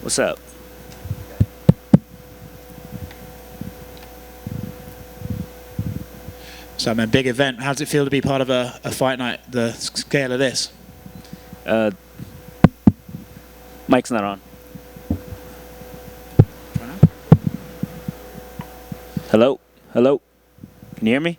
What's up? So, I'm a big event. How does it feel to be part of a fight night, the scale of this? Uh, Mic's not on. Hello? Hello? Can you hear me?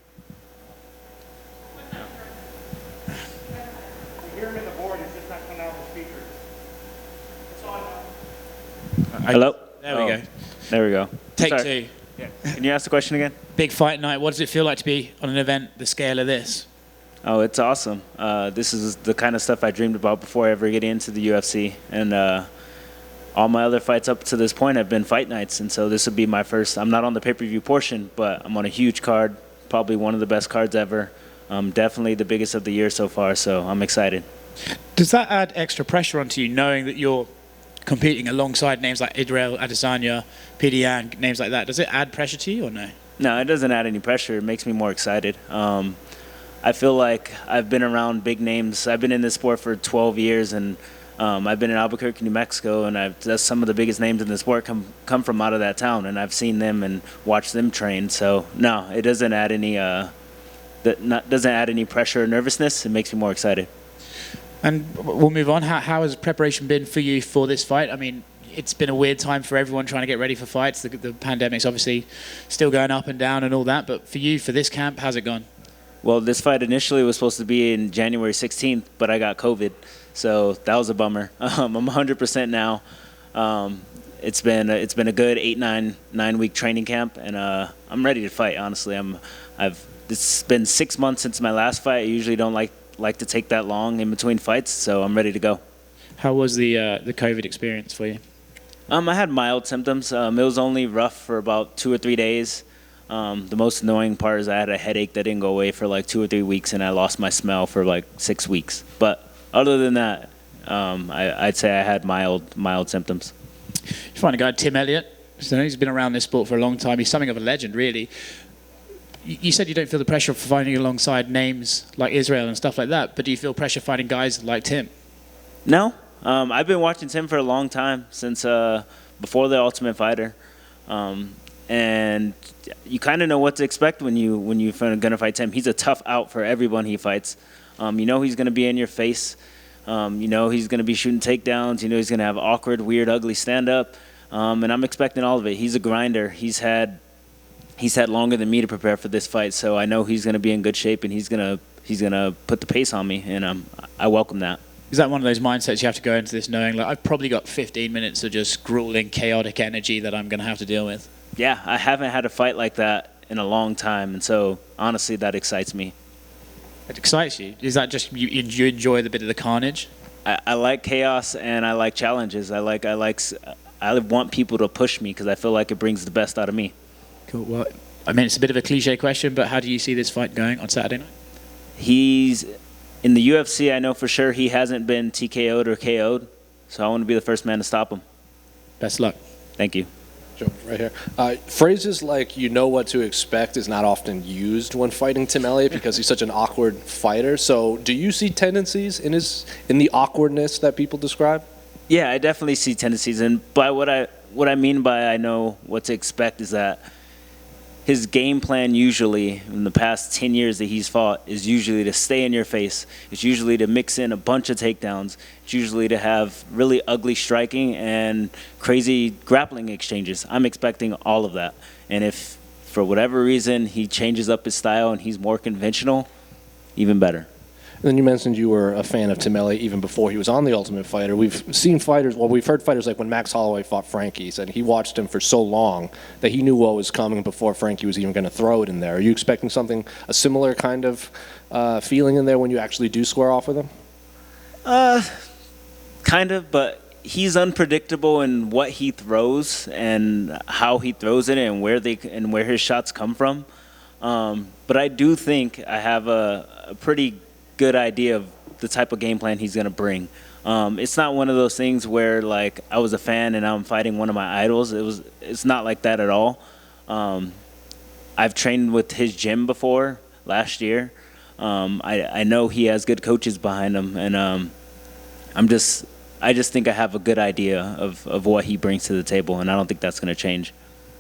Hello? There we go. There we go. Take Sorry. two. Yeah. Can you ask the question again? Big fight night. What does it feel like to be on an event the scale of this? Oh, it's awesome. This is the kind of stuff I dreamed about before ever getting into the UFC. And all my other fights up to this point have been fight nights. And so this would be my first. I'm not on the pay-per-view portion, but I'm on a huge card, probably one of the best cards ever. Definitely the biggest of the year so far, so I'm excited. Does that add extra pressure onto you, knowing that you're competing alongside names like Israel Adesanya, P.D. Yang, names like that? Does it add pressure to you or no? No, it doesn't add any pressure. It makes me more excited. I feel like I've been around big names. I've been in this sport for 12 years, and I've been in Albuquerque, New Mexico, and that's some of the biggest names in the sport come from out of that town, and I've seen them and watched them train. So no, it doesn't add any doesn't add any pressure or nervousness. It makes me more excited. And we'll move on. How has preparation been for you for this fight? I mean, it's been a weird time for everyone trying to get ready for fights. The pandemic's obviously still going up and down and all that. But for you, for this camp, how's it gone? Well, this fight initially was supposed to be in January 16th, but I got COVID, so that was a bummer. I'm 100% now. It's been a good 9 week training camp, and I'm ready to fight. Honestly, it's been 6 months since my last fight. I usually don't like to take that long in between fights, so I'm ready to go. How was the COVID experience for you? I had mild symptoms. It was only rough for about 2 or 3 days. The most annoying part is I had a headache that didn't go away for like 2 or 3 weeks, and I lost my smell for like 6 weeks. But other than that, I'd say I had mild symptoms. You find a guy, Tim Elliott. So he's been around this sport for a long time. He's something of a legend, really. You said you don't feel the pressure of fighting alongside names like Israel and stuff like that, but do you feel pressure fighting guys like Tim? No. I've been watching Tim for a long time, since before The Ultimate Fighter. And you kind of know what to expect when you're going to fight Tim. He's a tough out for everyone he fights. You know he's going to be in your face. You know he's going to be shooting takedowns. You know he's going to have awkward, weird, ugly stand-up. And I'm expecting all of it. He's a grinder. He's had longer than me to prepare for this fight, so I know he's going to be in good shape, and he's going to put the pace on me, and I welcome that. Is that one of those mindsets you have to go into this knowing, like, I've probably got 15 minutes of just grueling, chaotic energy that I'm going to have to deal with? Yeah, I haven't had a fight like that in a long time, and so honestly, that excites me. It excites you? Is that just you enjoy the bit of the carnage? I like chaos, and I like challenges. I want people to push me because I feel like it brings the best out of me. Cool. Well, I mean, it's a bit of a cliche question, but how do you see this fight going on Saturday night? He's in the UFC. I know for sure he hasn't been TKO'd or KO'd, so I want to be the first man to stop him. Best luck. Thank you. Jump right here. Phrases like "you know what to expect" is not often used when fighting Tim Elliott because he's such an awkward fighter. So, do you see tendencies in the awkwardness that people describe? Yeah, I definitely see tendencies, and by what I mean by I know what to expect is that his game plan usually in the past 10 years that he's fought is usually to stay in your face. It's usually to mix in a bunch of takedowns. It's usually to have really ugly striking and crazy grappling exchanges. I'm expecting all of that. And if for whatever reason he changes up his style and he's more conventional, even better. And then you mentioned you were a fan of Tim Elliott even before he was on The Ultimate Fighter. We've seen fighters, well, we've heard fighters like when Max Holloway fought Frankie, he said he watched him for so long that he knew what was coming before Frankie was even going to throw it in there. Are you expecting a similar kind of feeling in there when you actually do square off with him? Kind of, but he's unpredictable in what he throws and how he throws it and where his shots come from. But I do think I have a pretty good idea of the type of game plan he's going to bring. It's not one of those things where like I was a fan and now I'm fighting one of my idols. It's not like that at all. I've trained with his gym before last year. I know he has good coaches behind him, and I'm just I just think I have a good idea of what he brings to the table, and I don't think that's going to change.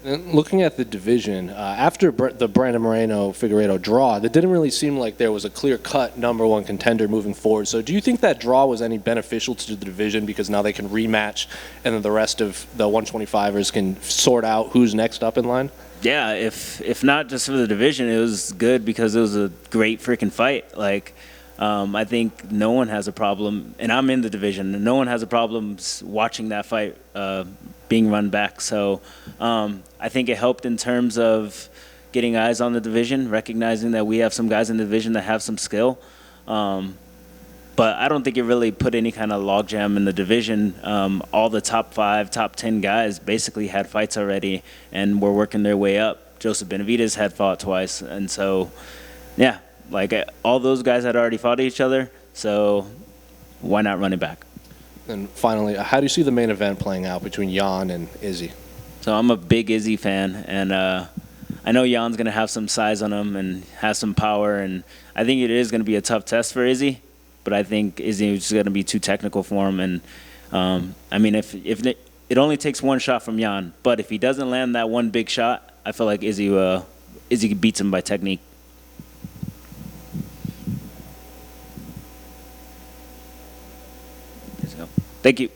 And looking at the division, after the Brandon Moreno-Figueiredo draw, it didn't really seem like there was a clear-cut number one contender moving forward. So do you think that draw was any beneficial to the division because now they can rematch and then the rest of the 125ers can sort out who's next up in line? Yeah, if not just for the division, it was good because it was a great freaking fight. Like, I think no one has a problem, and I'm in the division, and no one has a problem watching that fight being run back. So I think it helped in terms of getting eyes on the division, recognizing that we have some guys in the division that have some skill. But I don't think it really put any kind of logjam in the division. All the top 5, top 10 guys basically had fights already and were working their way up. Joseph Benavidez had fought twice. And so, yeah, like all those guys had already fought each other. So why not run it back? And finally, how do you see the main event playing out between Jan and Izzy? So I'm a big Izzy fan, and I know Jan's going to have some size on him and has some power, and I think it is going to be a tough test for Izzy, but I think Izzy is going to be too technical for him. And, I mean, if it only takes one shot from Jan, but if he doesn't land that one big shot, I feel like Izzy beats him by technique. Thank you.